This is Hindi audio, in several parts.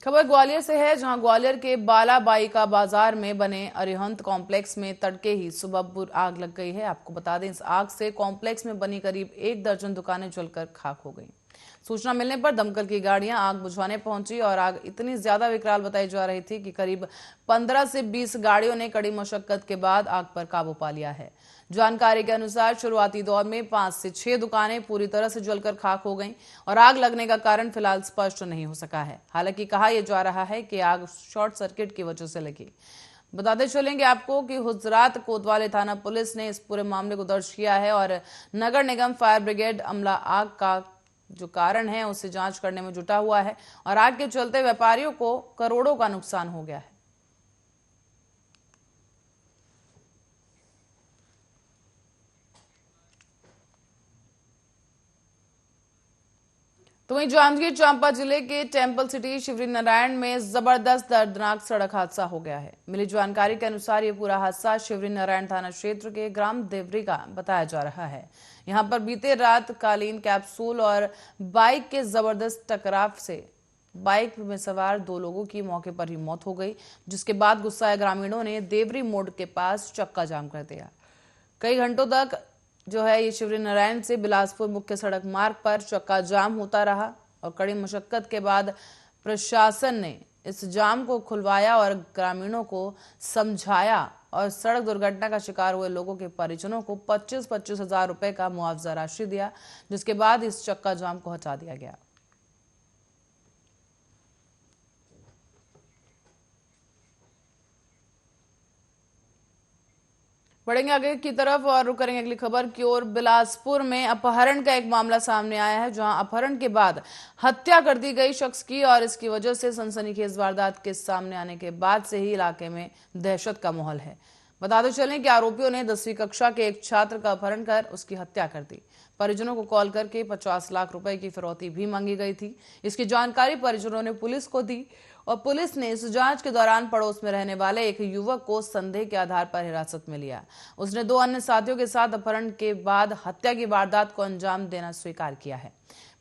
खबर ग्वालियर से है, जहां ग्वालियर के बालाबाई का बाजार में बने अरिहंत कॉम्प्लेक्स में तड़के ही सुबह आग लग गई है। आपको बता दें, इस आग से कॉम्प्लेक्स में बनी करीब 1 दर्जन दुकानें जलकर खाक हो गईं। सूचना मिलने पर दमकल की गाड़ियां आग बुझाने पहुंची और आग इतनी ज्यादा विकराल बताई जा रही थी कि करीब 15 से 20 गाड़ियों ने कड़ी मशक्कत के बाद आग पर काबू पा लिया है। जानकारी के अनुसार शुरुआती दौर में 5 से 6 दुकानें पूरी तरह से जलकर खाक हो गईं और आग लगने का कारण फिलहाल स्पष्ट नहीं हो सका है। हालांकि कहा यह जा रहा है कि आग शॉर्ट सर्किट की वजह से लगी। बताते चलेंगे आपको कि गुजरात कोतवाली थाना पुलिस ने इस पूरे मामले को दर्ज किया है और नगर निगम फायर ब्रिगेड अमला आग का जो कारण है उसे जांच करने में जुटा हुआ है और आग के चलते व्यापारियों को करोड़ों का नुकसान हो गया है। तो वहीं जांजगीर चांपा जिले के टेंपल सिटी शिवरी नारायण में जबरदस्त दर्दनाक सड़क हादसा हो गया है। मिली जानकारी के अनुसार ये पूरा हादसा शिवरी नारायण थाना क्षेत्र के ग्राम देवरी का बताया जा रहा है। यहां पर बीते रात कालीन कैप्सूल और बाइक के जबरदस्त टकराव से बाइक में सवार 2 लोगों की मौके पर ही मौत हो गई, जिसके बाद गुस्साए ग्रामीणों ने देवरी मोड़ के पास चक्का जाम कर दिया। कई घंटों तक जो है ये शिवरी नारायण से बिलासपुर मुख्य सड़क मार्ग पर चक्का जाम होता रहा और कड़ी मशक्कत के बाद प्रशासन ने इस जाम को खुलवाया और ग्रामीणों को समझाया और सड़क दुर्घटना का शिकार हुए लोगों के परिजनों को 25-25 हजार रुपए का मुआवजा राशि दिया, जिसके बाद इस चक्का जाम को हटा दिया गया। बढ़ेंगे आगे की तरफ और रुक करेंगे अगली खबर की ओर। बिलासपुर में अपहरण का एक मामला सामने आया है, जहां अपहरण के बाद हत्या कर दी गई शख्स की और इसकी वजह से सनसनीखेज वारदात के सामने आने के बाद से ही इलाके में दहशत का माहौल है। बताते चलें कि आरोपियों ने 10वीं कक्षा के एक छात्र का अपहरण कर उसकी हत्या कर दी। परिजनों को कॉल करके 50 लाख रुपए की फिरौती भी मांगी गई थी। इसकी जानकारी परिजनों ने पुलिस को दी और पुलिस ने इस जांच के दौरान पड़ोस में रहने वाले एक युवक को संदेह के आधार पर हिरासत में लिया। उसने 2 अन्य साथियों के साथ अपहरण के बाद हत्या की वारदात को अंजाम देना स्वीकार किया है।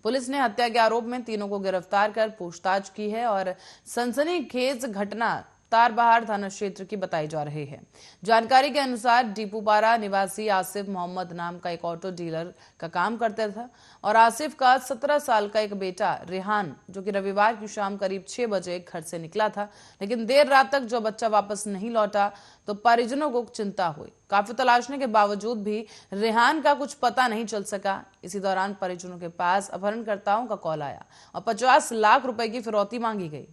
पुलिस ने हत्या के आरोप में तीनों को गिरफ्तार कर पूछताछ की है और सनसनीखेज घटना तारबहार थाना क्षेत्र की बताई जा रही है। जानकारी के अनुसार डीपूपारा निवासी आसिफ मोहम्मद नाम का एक ऑटो डीलर का काम करता था और आसिफ का 17 साल का एक बेटा रेहान, जो कि रविवार की शाम करीब 6 बजे घर से निकला था, लेकिन देर रात तक जो बच्चा वापस नहीं लौटा तो परिजनों को चिंता हुई। काफी तलाशने के बावजूद भी रेहान का कुछ पता नहीं चल सका। इसी दौरान परिजनों के पास अपहरणकर्ताओं का कॉल आया और 50 लाख रुपए की फिरौती मांगी गई।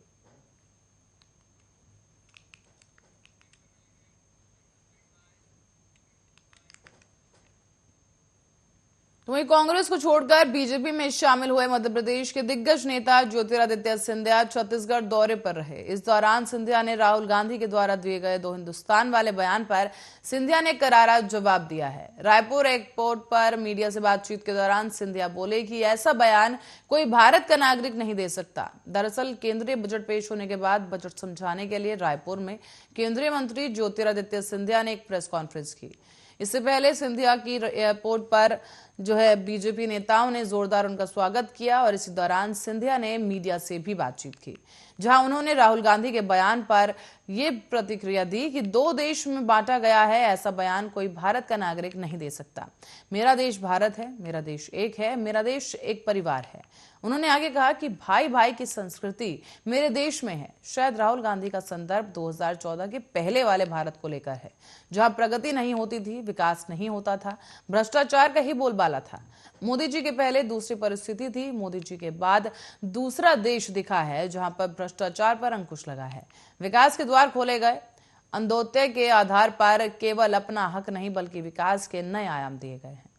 तो वहीं कांग्रेस को छोड़कर बीजेपी में शामिल हुए मध्य प्रदेश के दिग्गज नेता ज्योतिरादित्य सिंधिया छत्तीसगढ़ दौरे पर रहे। इस दौरान सिंधिया ने राहुल गांधी के द्वारा दिए गए 2 हिंदुस्तान वाले बयान पर सिंधिया ने करारा जवाब दिया है। रायपुर एयरपोर्ट पर मीडिया से बातचीत के दौरान सिंधिया बोले कि ऐसा बयान कोई भारत का नागरिक नहीं दे सकता। दरअसल केंद्रीय बजट पेश होने के बाद बजट समझाने के लिए रायपुर में केंद्रीय मंत्री ज्योतिरादित्य सिंधिया ने एक प्रेस कॉन्फ्रेंस की। इससे पहले सिंधिया की एयरपोर्ट पर जो है बीजेपी नेताओं ने जोरदार उनका स्वागत किया और इसी दौरान सिंधिया ने मीडिया से भी बातचीत की, जहां उन्होंने राहुल गांधी के बयान पर यह प्रतिक्रिया दी कि 2 देश में बांटा गया है, ऐसा बयान कोई भारत का नागरिक नहीं दे सकता। मेरा देश भारत है, मेरा देश एक है, मेरा देश एक परिवार है। उन्होंने आगे कहा कि भाई भाई की संस्कृति मेरे देश में है। शायद राहुल गांधी का संदर्भ 2014 के पहले वाले भारत को लेकर है, जहां प्रगति नहीं होती थी, विकास नहीं होता था, भ्रष्टाचार का ही बोलबाला था। मोदी जी के पहले दूसरी परिस्थिति थी, मोदी जी के बाद दूसरा देश दिखा है जहां पर भ्रष्टाचार पर अंकुश लगा है, विकास के द्वार खोले गए, अंत्योदय के आधार पर केवल अपना हक नहीं बल्कि विकास के नए आयाम दिए गए हैं।